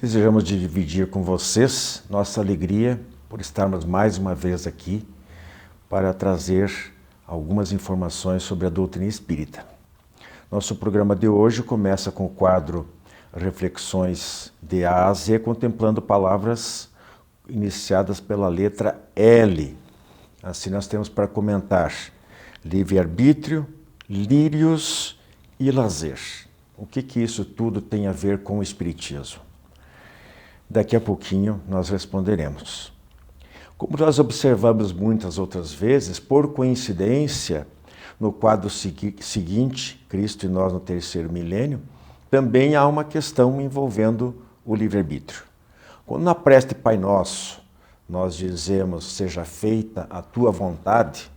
Desejamos dividir com vocês nossa alegria por estarmos mais uma vez aqui para trazer algumas informações sobre a doutrina espírita. Nosso programa de hoje começa com o quadro Reflexões de A a Z, contemplando palavras iniciadas pela letra L. Assim nós temos para comentar livre-arbítrio, lírios e lazer. O que isso tudo tem a ver com o Espiritismo? Daqui a pouquinho nós responderemos. Como nós observamos muitas outras vezes, por coincidência, no quadro seguinte, Cristo e nós no terceiro milênio, também há uma questão envolvendo o livre-arbítrio. Quando na prece Pai Nosso nós dizemos, seja feita a tua vontade,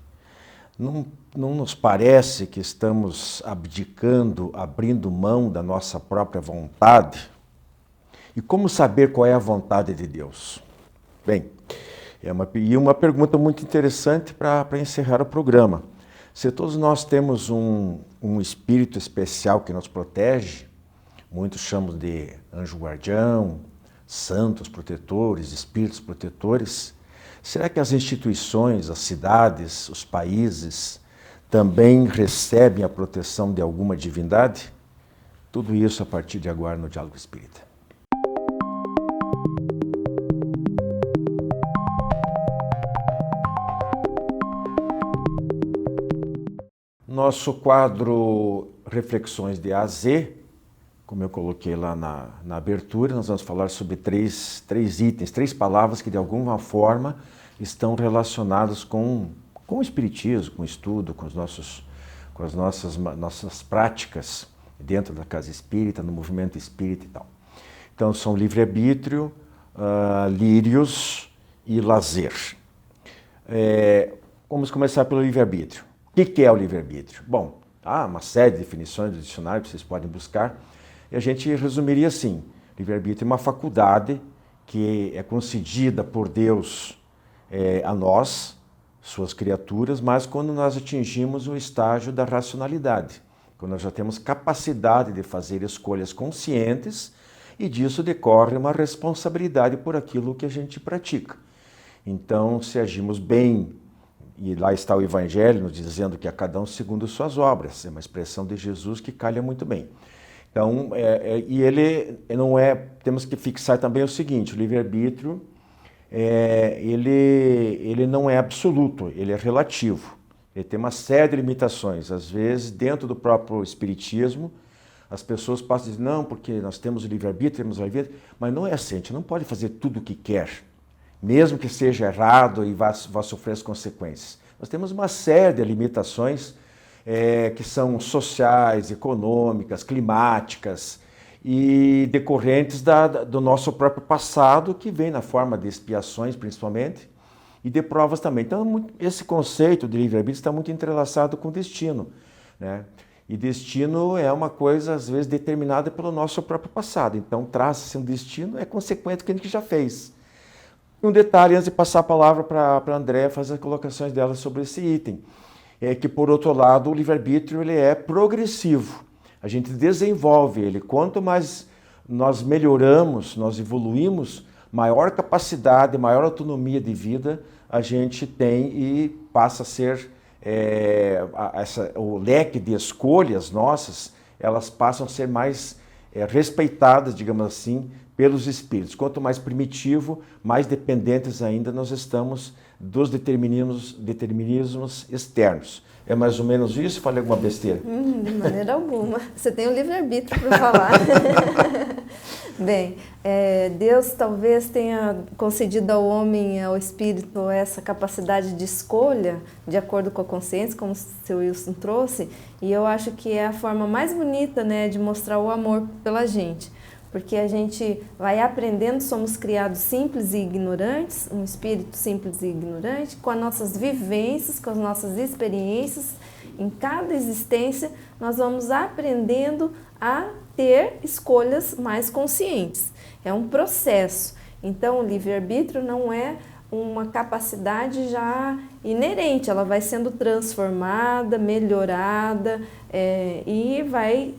não nos parece que estamos abdicando, abrindo mão da nossa própria vontade? E como saber qual é a vontade de Deus? Bem, é uma pergunta muito interessante para encerrar o programa. Se todos nós temos um espírito especial que nos protege, muitos chamam de anjo guardião, santos protetores, espíritos protetores, será que as instituições, as cidades, os países também recebem a proteção de alguma divindade? Tudo isso a partir de agora no Diálogo Espírita. Nosso quadro Reflexões de A a Z, como eu coloquei lá na abertura, nós vamos falar sobre três itens, três palavras que de alguma forma estão relacionadas com o Espiritismo, com o estudo, com as nossas práticas dentro da casa espírita, no movimento espírita e tal. Então são livre-arbítrio, lírios e lazer. Vamos começar pelo livre-arbítrio. O que é o livre-arbítrio? Bom, há uma série de definições do dicionário que vocês podem buscar, e a gente resumiria assim: livre-arbítrio é uma faculdade que é concedida por Deus a nós, suas criaturas, mas quando nós atingimos o estágio da racionalidade, quando nós já temos capacidade de fazer escolhas conscientes, e disso decorre uma responsabilidade por aquilo que a gente pratica. Então, se agimos bem, e lá está o Evangelho nos dizendo que a cada um segundo suas obras, é uma expressão de Jesus que calha muito bem. Então, e ele não é, temos que fixar também o seguinte: o livre-arbítrio, ele não é absoluto, ele é relativo. Ele tem uma série de limitações. Às vezes, dentro do próprio Espiritismo, as pessoas passam a dizer, não, porque nós temos o livre-arbítrio, temos o livre-arbítrio, mas não é assim, a gente não pode fazer tudo o que quer, mesmo que seja errado e vá sofrer as consequências. Nós temos uma série de limitações que são sociais, econômicas, climáticas e decorrentes do nosso próprio passado, que vem na forma de expiações, principalmente, e de provas também. Então, esse conceito de livre-arbítrio está muito entrelaçado com destino, né? E destino é uma coisa, às vezes, determinada pelo nosso próprio passado. Então, traça-se um destino, é consequente do que a gente já fez. Um detalhe, antes de passar a palavra para a Andréa fazer as colocações dela sobre esse item, é que, por outro lado, o livre-arbítrio ele é progressivo. A gente desenvolve ele. Quanto mais nós melhoramos, nós evoluímos, maior capacidade, maior autonomia de vida a gente tem e passa a ser, o leque de escolhas nossas, elas passam a ser mais respeitadas, digamos assim, pelos espíritos. Quanto mais primitivo, mais dependentes ainda nós estamos dos determinismos externos. É mais ou menos isso? Falei alguma besteira? De maneira alguma. Você tem o livre-arbítrio para falar. Bem, Deus talvez tenha concedido ao homem, ao espírito, essa capacidade de escolha, de acordo com a consciência, como o seu Wilson trouxe, e eu acho que é a forma mais bonita, né, de mostrar o amor pela gente. Porque a gente vai aprendendo, somos criados simples e ignorantes, um espírito simples e ignorante, com as nossas vivências, com as nossas experiências. Em cada existência, nós vamos aprendendo a ter escolhas mais conscientes. É um processo. Então, o livre-arbítrio não é uma capacidade já inerente, ela vai sendo transformada, melhorada e vai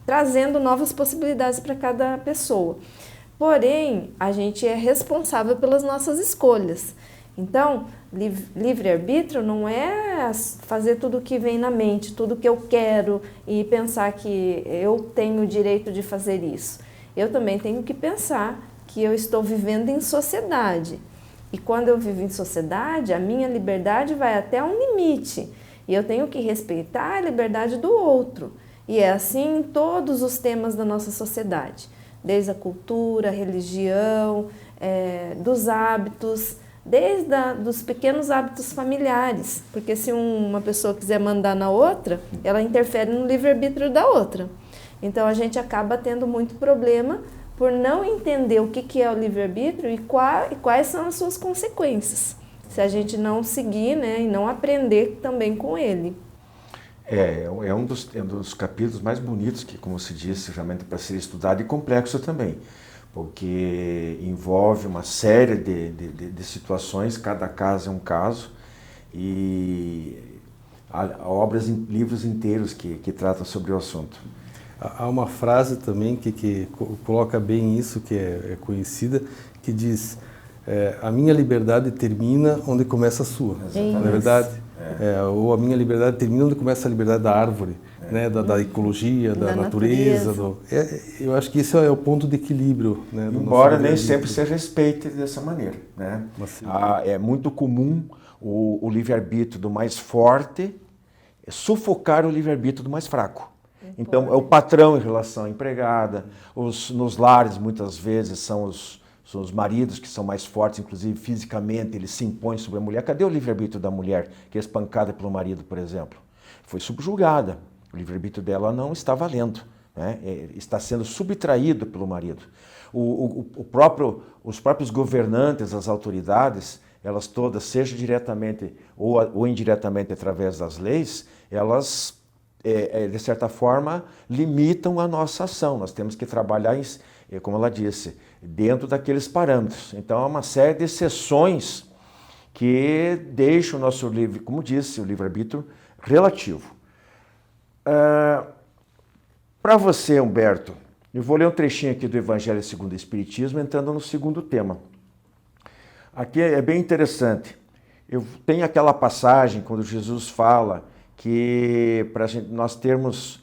trazendo novas possibilidades para cada pessoa. Porém, a gente é responsável pelas nossas escolhas. Então, livre-arbítrio não é fazer tudo o que vem na mente, tudo que eu quero e pensar que eu tenho o direito de fazer isso. Eu também tenho que pensar que eu estou vivendo em sociedade. E quando eu vivo em sociedade, a minha liberdade vai até um limite. E eu tenho que respeitar a liberdade do outro. E é assim em todos os temas da nossa sociedade. Desde a cultura, a religião, dos hábitos, desde dos pequenos hábitos familiares, porque se uma pessoa quiser mandar na outra, ela interfere no livre-arbítrio da outra. Então a gente acaba tendo muito problema por não entender o que é o livre-arbítrio e quais são as suas consequências, se a gente não seguir, né, e não aprender também com ele. É um dos capítulos mais bonitos que, como se disse, realmente para ser estudado e complexo também, porque envolve uma série de situações, cada caso é um caso, e há obras, livros inteiros que tratam sobre o assunto. Há uma frase também que coloca bem isso, que é conhecida, que diz, a minha liberdade termina onde começa a sua. Exatamente. Não é verdade? Ou a minha liberdade termina onde começa a liberdade da árvore, né? da ecologia, da natureza. Eu acho que esse é o ponto de equilíbrio. Né, embora nem sempre se respeite dessa maneira. Né? É muito comum o livre-arbítrio do mais forte sufocar o livre-arbítrio do mais fraco. Então, é o patrão em relação à empregada, nos lares, muitas vezes, são os maridos que são mais fortes, inclusive fisicamente, eles se impõem sobre a mulher. Cadê o livre-arbítrio da mulher, que é espancada pelo marido, por exemplo? Foi subjugada, o livre-arbítrio dela não está valendo, né? Está sendo subtraído pelo marido. Os próprios governantes, as autoridades, elas todas, seja diretamente ou indiretamente através das leis, elas de certa forma, limitam a nossa ação. Nós temos que trabalhar, como ela disse, dentro daqueles parâmetros. Então, há uma série de exceções que deixam o nosso livre, como disse, o livre-arbítrio relativo. Para você, Humberto, eu vou ler um trechinho aqui do Evangelho segundo o Espiritismo, entrando no segundo tema. Aqui é bem interessante. Tem aquela passagem, quando Jesus fala que para nós termos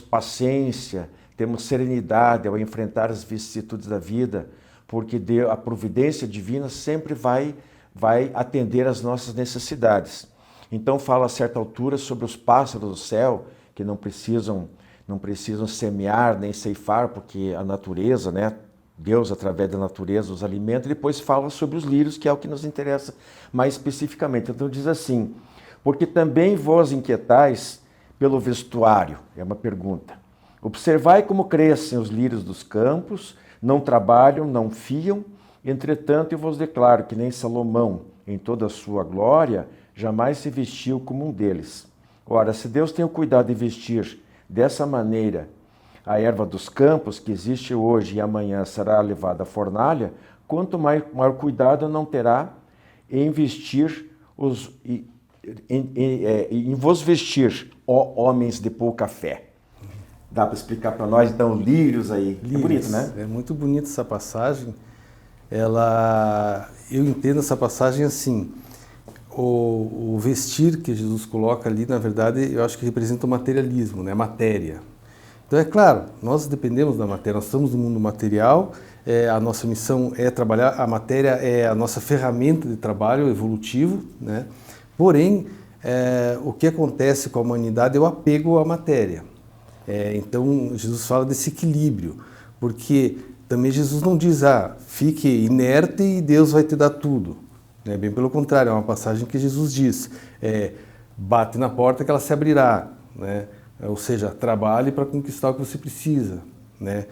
paciência, termos serenidade ao enfrentar as vicissitudes da vida, porque a providência divina sempre vai atender às nossas necessidades. Então fala a certa altura sobre os pássaros do céu, que não precisam semear nem ceifar, porque a natureza, né, Deus através da natureza os alimenta, e depois fala sobre os lírios, que é o que nos interessa mais especificamente. Então diz assim: porque também vos inquietais pelo vestuário, é uma pergunta. Observai como crescem os lírios dos campos, não trabalham, não fiam, entretanto eu vos declaro que nem Salomão, em toda a sua glória, jamais se vestiu como um deles. Ora, se Deus tem o cuidado de vestir dessa maneira a erva dos campos, que existe hoje e amanhã será levada à fornalha, quanto maior cuidado não terá em vestir em vos vestir, ó homens de pouca fé. Dá para explicar para nós, então, lírios aí? Lírios. É bonito, né? É muito bonita essa passagem. Eu entendo essa passagem assim, o vestir que Jesus coloca ali, na verdade, eu acho que representa o materialismo, né? A matéria. Então, é claro, nós dependemos da matéria, nós estamos no mundo material, a nossa missão é trabalhar, a matéria é a nossa ferramenta de trabalho evolutivo, né? Porém, o que acontece com a humanidade é o apego à matéria. Então, Jesus fala desse equilíbrio, porque também Jesus não diz, fique inerte e Deus vai te dar tudo. Bem pelo contrário, é uma passagem que Jesus diz, bate na porta que ela se abrirá, né? Ou seja, trabalhe para conquistar o que você precisa, né?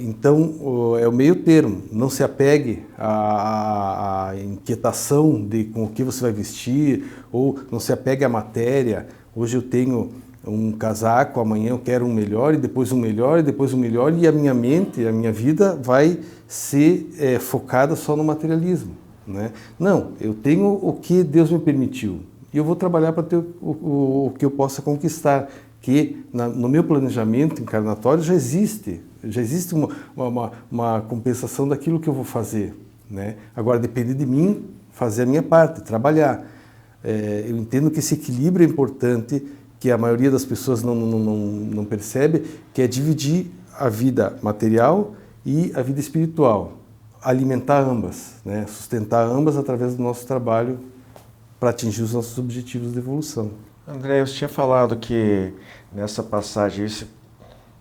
Então, é o meio termo, não se apegue à inquietação de com o que você vai vestir, ou não se apegue à matéria. Hoje eu tenho um casaco, amanhã eu quero um melhor, e depois um melhor, e depois um melhor, e a minha mente, a minha vida vai ser focada só no materialismo, né? Não, eu tenho o que Deus me permitiu, e eu vou trabalhar para ter o que eu possa conquistar, que no meu planejamento encarnatório já existe uma compensação daquilo que eu vou fazer, né? Agora depende de mim fazer a minha parte, trabalhar. Eu entendo que esse equilíbrio é importante, que a maioria das pessoas não percebe, que é dividir a vida material e a vida espiritual, alimentar ambas, né? Sustentar ambas através do nosso trabalho para atingir os nossos objetivos de evolução. André, eu tinha falado que nessa passagem,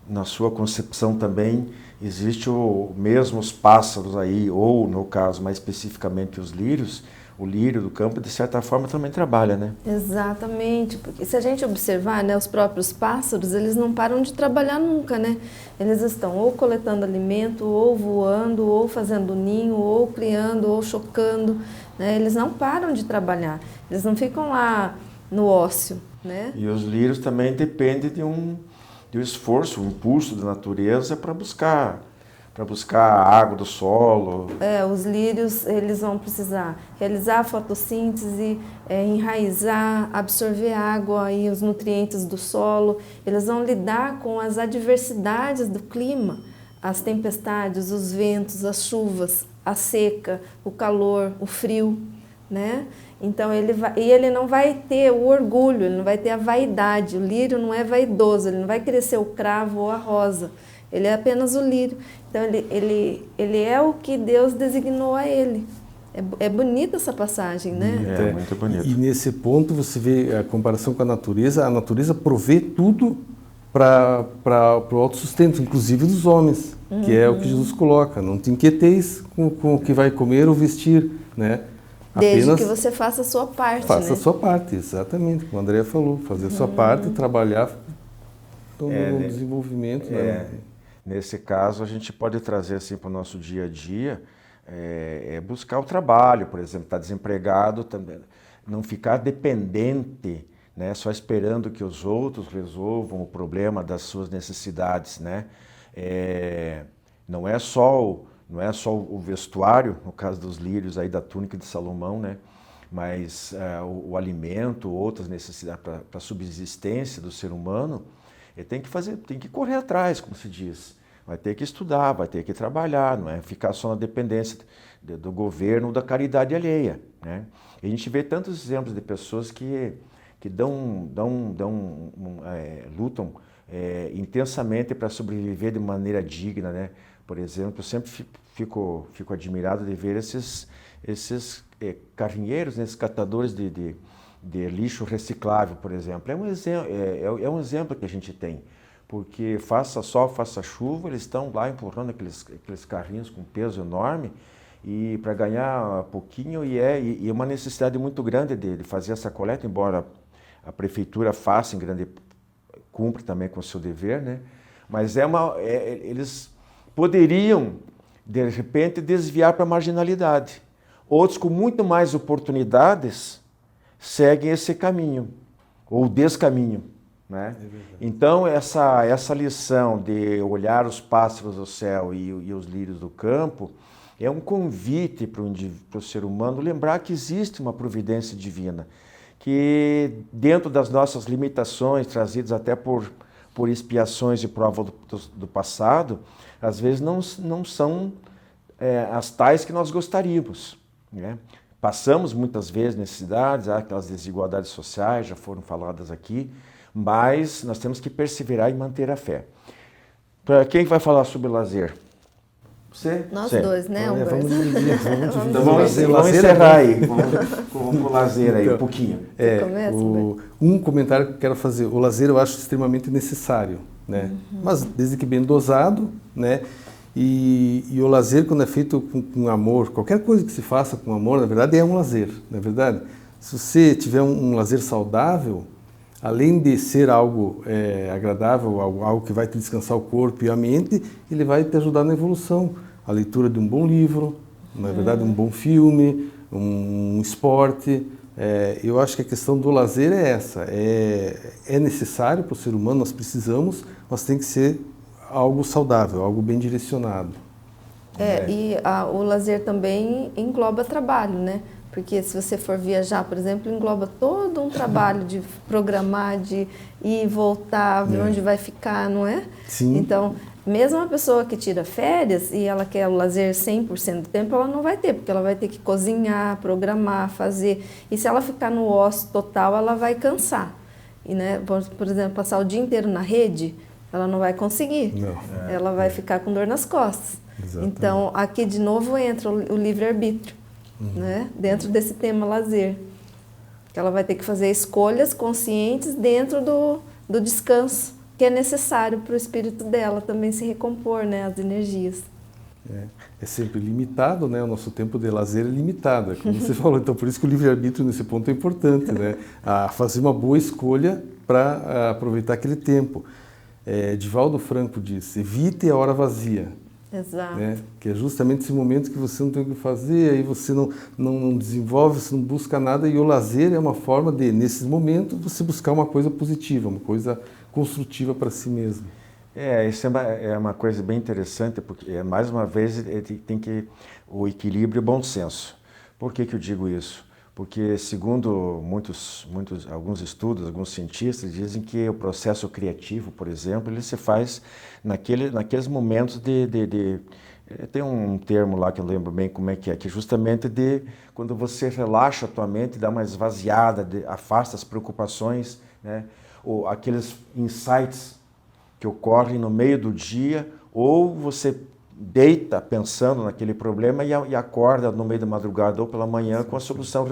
na sua concepção também, existe mesmo os pássaros aí, ou no caso mais especificamente os lírios, o lírio do campo de certa forma também trabalha, né? Exatamente, porque se a gente observar, né, os próprios pássaros, eles não param de trabalhar nunca, né? Eles estão ou coletando alimento, ou voando, ou fazendo ninho, ou criando, ou chocando, né? Eles não param de trabalhar, eles não ficam lá no ócio, né? E os lírios também dependem de um esforço, um impulso da natureza para buscar a água do solo. Os lírios, eles vão precisar realizar a fotossíntese, enraizar, absorver água e os nutrientes do solo. Eles vão lidar com as adversidades do clima, as tempestades, os ventos, as chuvas, a seca, o calor, o frio, né? Então ele não vai ter o orgulho, ele não vai ter a vaidade. O lírio não é vaidoso, ele não vai querer ser o cravo ou a rosa. Ele é apenas o lírio. Então ele é o que Deus designou a ele. É bonita essa passagem, né? É muito bonito. E nesse ponto você vê a comparação com a natureza provê tudo para o autossustento, inclusive dos homens, que é o que Jesus coloca. Não te inquieteis com o que vai comer ou vestir, né? Desde que você faça a sua parte, faça né? a sua parte, exatamente, como a Andrea falou, fazer a sua parte e trabalhar no desenvolvimento. Né? Nesse caso, a gente pode trazer assim para o nosso dia a dia, buscar o trabalho, por exemplo, estar desempregado, também, não ficar dependente, né, só esperando que os outros resolvam o problema das suas necessidades, né? Não é só o vestuário, no caso dos lírios aí da túnica de Salomão, né? Mas o alimento, outras necessidades para a subsistência do ser humano, ele tem que correr atrás, como se diz. Vai ter que estudar, vai ter que trabalhar, não é ficar só na dependência do governo ou da caridade alheia, né? E a gente vê tantos exemplos de pessoas que lutam intensamente para sobreviver de maneira digna, né? Por exemplo, eu sempre fico admirado de ver esses carrinheiros, né, esses catadores de lixo reciclável, por exemplo. É um exemplo que a gente tem, porque faça sol, faça chuva, eles estão lá empurrando aqueles carrinhos com peso enorme e para ganhar pouquinho, e uma necessidade muito grande de fazer essa coleta, embora a prefeitura faça cumpre também com o seu dever, né? Mas eles poderiam, de repente, desviar para a marginalidade. Outros, com muito mais oportunidades, seguem esse caminho, ou descaminho, né? Então, essa lição de olhar os pássaros do céu e os lírios do campo é um convite para o ser humano lembrar que existe uma providência divina, que dentro das nossas limitações, trazidas até por expiações e provas do passado, às vezes não são as tais que nós gostaríamos, né? Passamos muitas vezes necessidades, aquelas desigualdades sociais já foram faladas aqui, mas nós temos que perseverar e manter a fé. Para quem vai falar sobre lazer? Você? Nós dois, né, Humberto? Então vamos encerrar aí, vamos com o lazer aí, um pouquinho. Um comentário que eu quero fazer, o lazer eu acho extremamente necessário, né? Mas desde que bem dosado, né? E o lazer, quando é feito com amor, qualquer coisa que se faça com amor, na verdade é um lazer, não é verdade? Se você tiver um lazer saudável, além de ser algo agradável, algo que vai te descansar o corpo e a mente, ele vai te ajudar na evolução. A leitura de um bom livro, na verdade um bom filme, um esporte. Eu acho que a questão do lazer é essa. É necessário para o ser humano, nós precisamos, mas tem que ser algo saudável, algo bem direcionado. E o lazer também engloba trabalho, né? Porque se você for viajar, por exemplo, engloba todo um trabalho de programar, de ir e voltar, ver onde vai ficar, não é? Sim. Então, mesmo uma pessoa que tira férias e ela quer o lazer 100% do tempo, ela não vai ter, porque ela vai ter que cozinhar, programar, fazer. E se ela ficar no ócio total, ela vai cansar. E, né, por exemplo, passar o dia inteiro na rede, ela não vai conseguir. Não. Ela vai ficar com dor nas costas. Exatamente. Então, aqui de novo entra o livre-arbítrio, né, dentro desse tema lazer. Que ela vai ter que fazer escolhas conscientes dentro do descanso, que é necessário para o espírito dela também se recompor, né, as energias. É sempre limitado, né? O nosso tempo de lazer é limitado, é como você falou. Então, por isso que o livre-arbítrio nesse ponto é importante, né? A fazer uma boa escolha para aproveitar aquele tempo. Divaldo Franco diz, evite a hora vazia. Exato. Né? Que é justamente esse momento que você não tem o que fazer, aí você não desenvolve, você não busca nada, e o lazer é uma forma de, nesses momentos, você buscar uma coisa positiva, uma coisa construtiva para si mesmo. Isso é uma coisa bem interessante, porque, mais uma vez, tem que o equilíbrio e o bom senso. Por que eu digo isso? Porque, segundo alguns estudos, alguns cientistas dizem que o processo criativo, por exemplo, ele se faz naqueles momentos tem um termo lá que eu lembro bem como é que é justamente quando você relaxa a tua mente, dá uma esvaziada, afasta as preocupações, né? Ou aqueles insights que ocorrem no meio do dia, ou você deita pensando naquele problema e acorda no meio da madrugada ou pela manhã com a solução,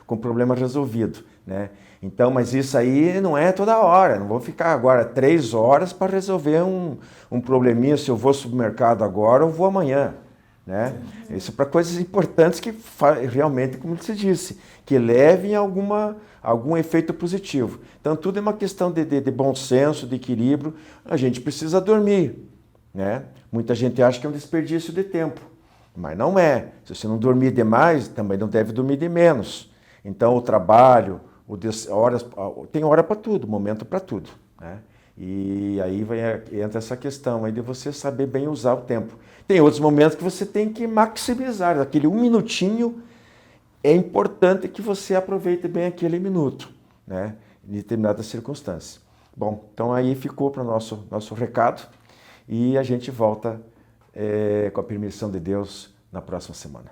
com o problema resolvido, né? Então, mas isso aí não é toda hora, não vou ficar agora 3 horas para resolver um probleminha, se eu vou ao supermercado agora ou vou amanhã, né? Isso para coisas importantes que realmente, como você disse, que levem a algum efeito positivo. Então, tudo é uma questão de bom senso, de equilíbrio. A gente precisa dormir, né? Muita gente acha que é um desperdício de tempo, mas não é. Se você não dormir demais, também não deve dormir de menos. Então, o trabalho, tem hora para tudo, momento para tudo, né? E aí entra essa questão aí de você saber bem usar o tempo. Tem outros momentos que você tem que maximizar. Aquele 1 minutinho, é importante que você aproveite bem aquele minuto, né? Em determinadas circunstâncias. Bom, então aí ficou para o nosso recado. E a gente volta, com a permissão de Deus, na próxima semana.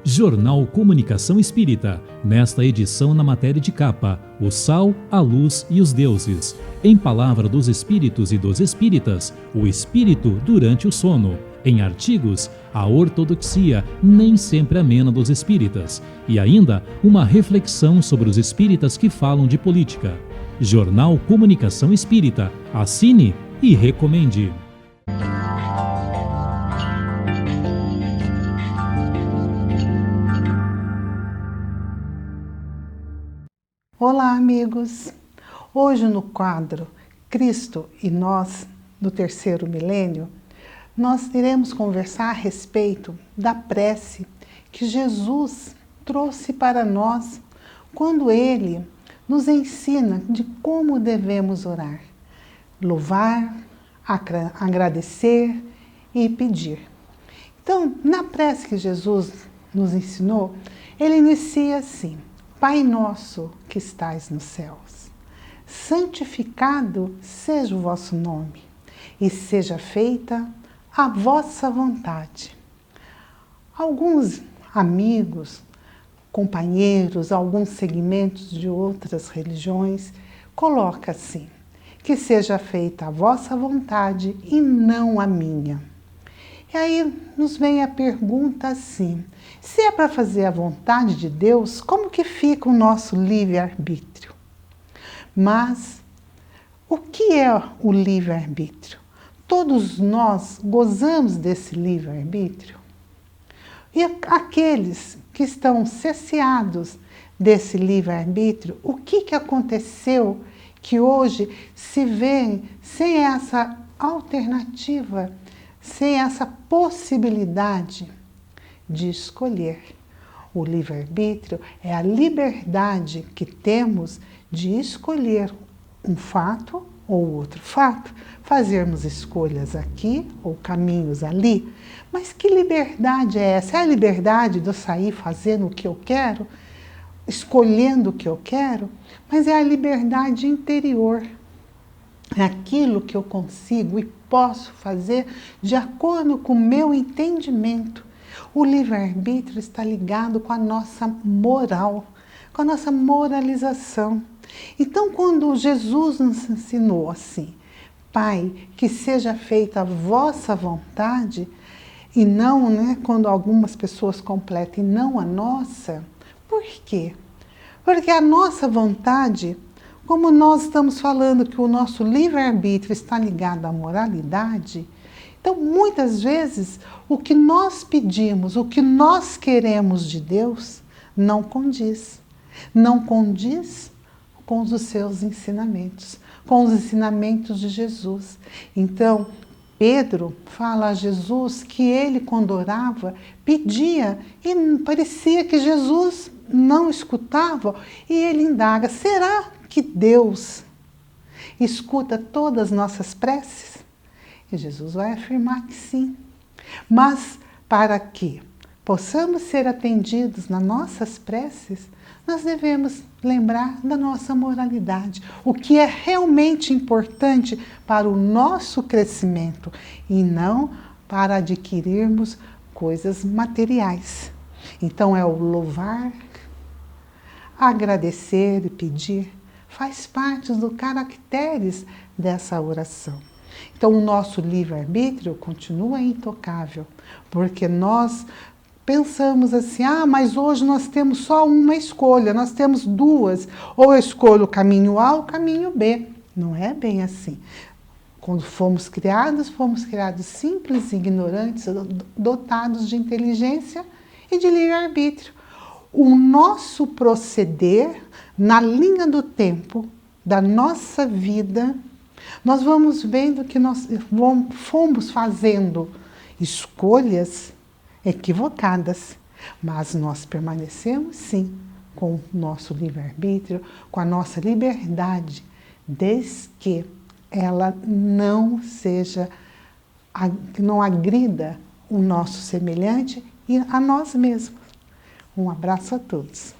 Jornal Comunicação Espírita, nesta edição na matéria de capa, o sal, a luz e os deuses. Em Palavra dos Espíritos e dos Espíritas, o espírito durante o sono. Em artigos, a ortodoxia nem sempre amena dos espíritas. E ainda, uma reflexão sobre os espíritas que falam de política. Jornal Comunicação Espírita. Assine e recomende. Olá, amigos! Hoje no quadro Cristo e Nós, do terceiro milênio, nós iremos conversar a respeito da prece que Jesus trouxe para nós quando Ele nos ensina de como devemos orar, louvar, agradecer e pedir. Então, na prece que Jesus nos ensinou, Ele inicia assim: Pai nosso que estais nos céus, santificado seja o vosso nome, e seja feita a vossa vontade. Alguns amigos, companheiros, alguns segmentos de outras religiões, colocam assim: que seja feita a vossa vontade e não a minha. E aí nos vem a pergunta assim: se é para fazer a vontade de Deus, como que fica o nosso livre-arbítrio? Mas o que é o livre-arbítrio? Todos nós gozamos desse livre-arbítrio? E aqueles que estão cesseados desse livre-arbítrio, o que aconteceu que hoje se vê sem essa alternativa, sem essa possibilidade de escolher? O livre-arbítrio é a liberdade que temos de escolher um fato ou outro fato, fazermos escolhas aqui ou caminhos ali. Mas que liberdade é essa? É a liberdade de eu sair fazendo o que eu quero, escolhendo o que eu quero? Mas é a liberdade interior. É aquilo que eu consigo e posso fazer de acordo com o meu entendimento. O livre-arbítrio está ligado com a nossa moral, com a nossa moralização. Então, quando Jesus nos ensinou assim, Pai, que seja feita a vossa vontade, e não, quando algumas pessoas completam, e não a nossa, por quê? Porque a nossa vontade, como nós estamos falando que o nosso livre-arbítrio está ligado à moralidade, então muitas vezes o que nós pedimos, o que nós queremos de Deus, não condiz. Não condiz com os seus ensinamentos, com os ensinamentos de Jesus. Então, Pedro fala a Jesus que ele, quando orava, pedia e parecia que Jesus não escutava. E ele indaga, será que Deus escuta todas as nossas preces? E Jesus vai afirmar que sim. Mas para que possamos ser atendidos nas nossas preces, nós devemos lembrar da nossa moralidade, o que é realmente importante para o nosso crescimento e não para adquirirmos coisas materiais. Então é o louvar, agradecer e pedir, faz parte dos caracteres dessa oração. Então o nosso livre-arbítrio continua intocável, porque nós pensamos assim, mas hoje nós temos só uma escolha, nós temos duas, ou eu escolho o caminho A ou o caminho B. Não é bem assim. Quando fomos criados simples, ignorantes, dotados de inteligência e de livre-arbítrio. O nosso proceder, na linha do tempo da nossa vida, nós vamos vendo que nós fomos fazendo escolhas equivocadas, mas nós permanecemos sim com o nosso livre-arbítrio, com a nossa liberdade, desde que ela não agrida o nosso semelhante e a nós mesmos. Um abraço a todos.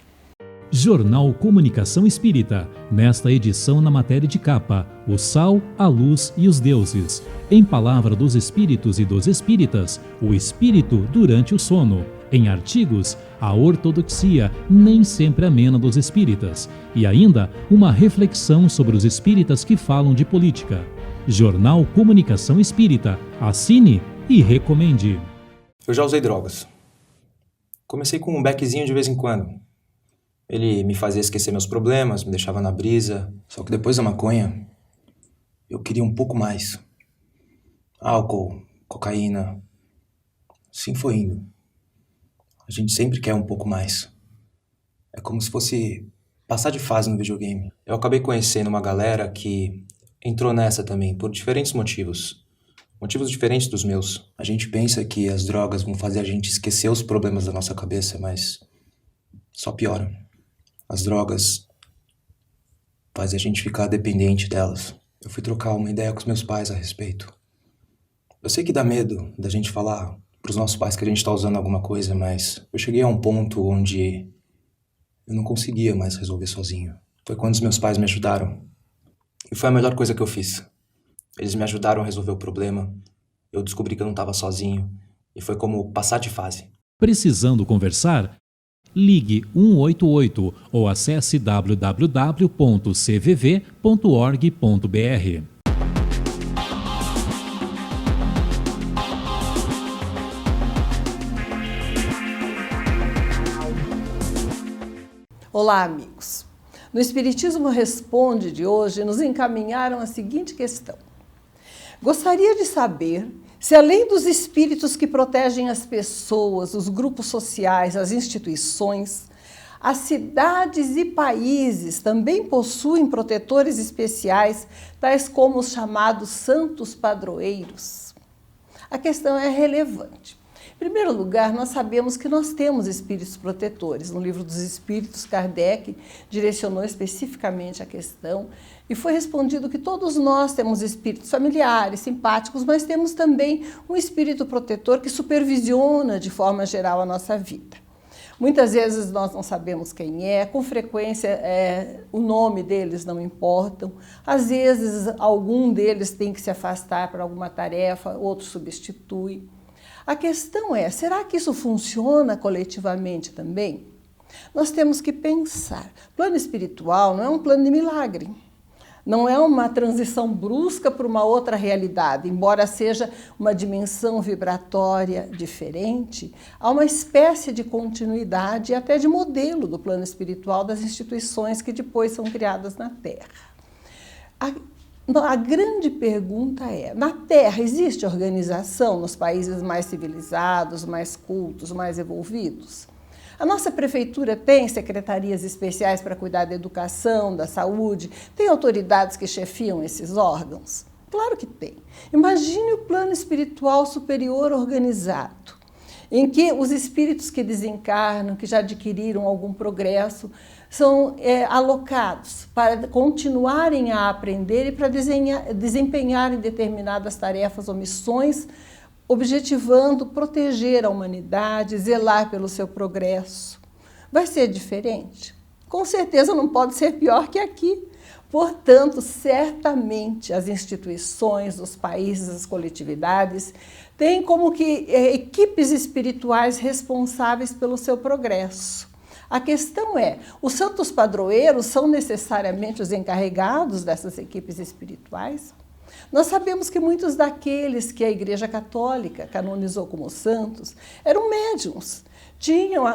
Jornal Comunicação Espírita, nesta edição na matéria de capa, o sal, a luz e os deuses. Em Palavra dos Espíritos e dos Espíritas, o espírito durante o sono. Em artigos, a ortodoxia nem sempre amena dos espíritas. E ainda, uma reflexão sobre os espíritas que falam de política. Jornal Comunicação Espírita. Assine e recomende. Eu já usei drogas. Comecei com um beckzinho de vez em quando. Ele me fazia esquecer meus problemas, me deixava na brisa. Só que depois da maconha, eu queria um pouco mais. Álcool, cocaína. Assim foi indo. A gente sempre quer um pouco mais. É como se fosse passar de fase no videogame. Eu acabei conhecendo uma galera que entrou nessa também, por diferentes motivos. Motivos diferentes dos meus. A gente pensa que as drogas vão fazer a gente esquecer os problemas da nossa cabeça, mas só piora. As drogas fazem a gente ficar dependente delas. Eu fui trocar uma ideia com os meus pais a respeito. Eu sei que dá medo da gente falar pros nossos pais que a gente tá usando alguma coisa, mas eu cheguei a um ponto onde eu não conseguia mais resolver sozinho. Foi quando os meus pais me ajudaram. E foi a melhor coisa que eu fiz. Eles me ajudaram a resolver o problema. Eu descobri que eu não estava sozinho. E foi como passar de fase. Precisando conversar? Ligue 188 ou acesse www.cvv.org.br. Olá, amigos. No Espiritismo Responde de hoje, nos encaminharam a seguinte questão. Gostaria de saber se, além dos espíritos que protegem as pessoas, os grupos sociais, as instituições, as cidades e países também possuem protetores especiais, tais como os chamados santos padroeiros. A questão é relevante. Em primeiro lugar, nós sabemos que nós temos espíritos protetores. No Livro dos Espíritos, Kardec direcionou especificamente a questão e foi respondido que todos nós temos espíritos familiares, simpáticos, mas temos também um espírito protetor que supervisiona de forma geral a nossa vida. Muitas vezes nós não sabemos quem é, com frequência o nome deles não importam, às vezes algum deles tem que se afastar para alguma tarefa, outro substitui. A questão é, será que isso funciona coletivamente também? Nós temos que pensar, plano espiritual não é um plano de milagre. Não é uma transição brusca para uma outra realidade, embora seja uma dimensão vibratória diferente, há uma espécie de continuidade e até de modelo do plano espiritual das instituições que depois são criadas na Terra. A grande pergunta é, na Terra existe organização nos países mais civilizados, mais cultos, mais evolvidos? A nossa prefeitura tem secretarias especiais para cuidar da educação, da saúde, tem autoridades que chefiam esses órgãos? Claro que tem. Imagine o plano espiritual superior organizado, em que os espíritos que desencarnam, que já adquiriram algum progresso, são alocados para continuarem a aprender e para desempenharem determinadas tarefas ou missões, objetivando proteger a humanidade, zelar pelo seu progresso. Vai ser diferente? Com certeza não pode ser pior que aqui. Portanto, certamente as instituições, os países, as coletividades têm como que equipes espirituais responsáveis pelo seu progresso. A questão é, os santos padroeiros são necessariamente os encarregados dessas equipes espirituais? Nós sabemos que muitos daqueles que a Igreja Católica canonizou como santos eram médiuns, tinham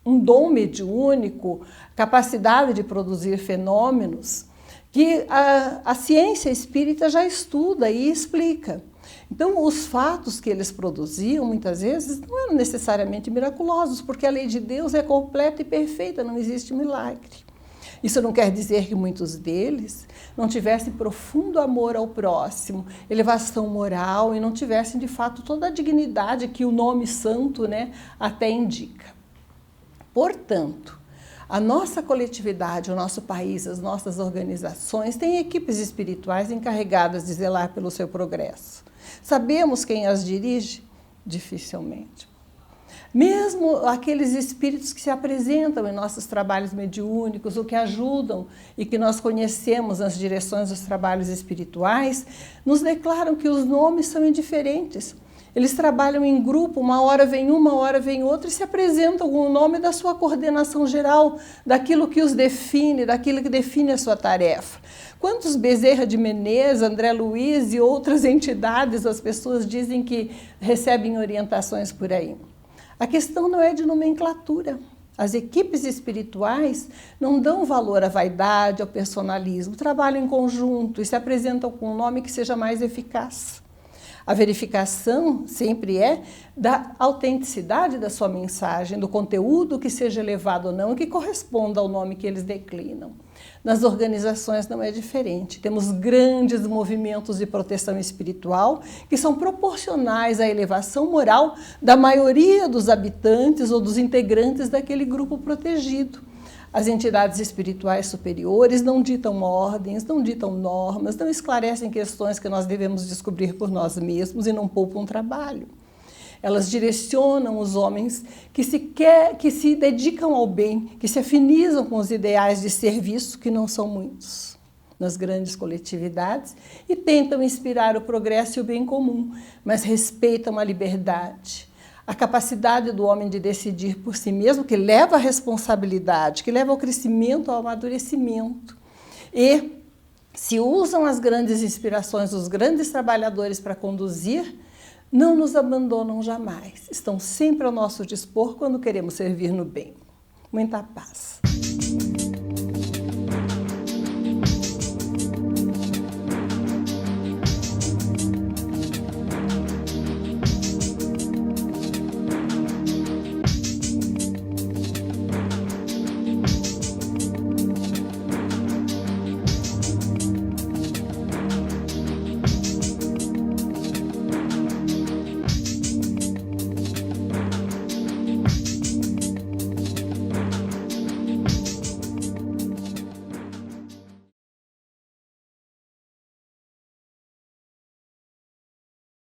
um dom mediúnico, capacidade de produzir fenômenos que a ciência espírita já estuda e explica. Então, os fatos que eles produziam, muitas vezes, não eram necessariamente miraculosos, porque a lei de Deus é completa e perfeita, não existe milagre. Isso não quer dizer que muitos deles não tivessem profundo amor ao próximo, elevação moral e não tivessem, de fato, toda a dignidade que o nome santo, até indica. Portanto, a nossa coletividade, o nosso país, as nossas organizações têm equipes espirituais encarregadas de zelar pelo seu progresso. Sabemos quem as dirige? Dificilmente. Mesmo aqueles espíritos que se apresentam em nossos trabalhos mediúnicos, ou que ajudam e que nós conhecemos nas direções dos trabalhos espirituais, nos declaram que os nomes são indiferentes. Eles trabalham em grupo, uma hora vem uma hora vem outra e se apresentam com o nome da sua coordenação geral, daquilo que os define, daquilo que define a sua tarefa. Quantos Bezerra de Menezes, André Luiz e outras entidades as pessoas dizem que recebem orientações por aí? A questão não é de nomenclatura. As equipes espirituais não dão valor à vaidade, ao personalismo, trabalham em conjunto e se apresentam com um nome que seja mais eficaz. A verificação sempre é da autenticidade da sua mensagem, do conteúdo que seja elevado ou não, que corresponda ao nome que eles declinam. Nas organizações não é diferente. Temos grandes movimentos de proteção espiritual que são proporcionais à elevação moral da maioria dos habitantes ou dos integrantes daquele grupo protegido. As entidades espirituais superiores não ditam ordens, não ditam normas, não esclarecem questões que nós devemos descobrir por nós mesmos e não poupam trabalho. Elas direcionam os homens que se dedicam ao bem, que se afinizam com os ideais de serviço, que não são muitos, nas grandes coletividades, e tentam inspirar o progresso e o bem comum, mas respeitam a liberdade. A capacidade do homem de decidir por si mesmo, que leva à responsabilidade, que leva ao crescimento, ao amadurecimento. E se usam as grandes inspirações dos grandes trabalhadores para conduzir, não nos abandonam jamais. Estão sempre ao nosso dispor quando queremos servir no bem. Muita paz.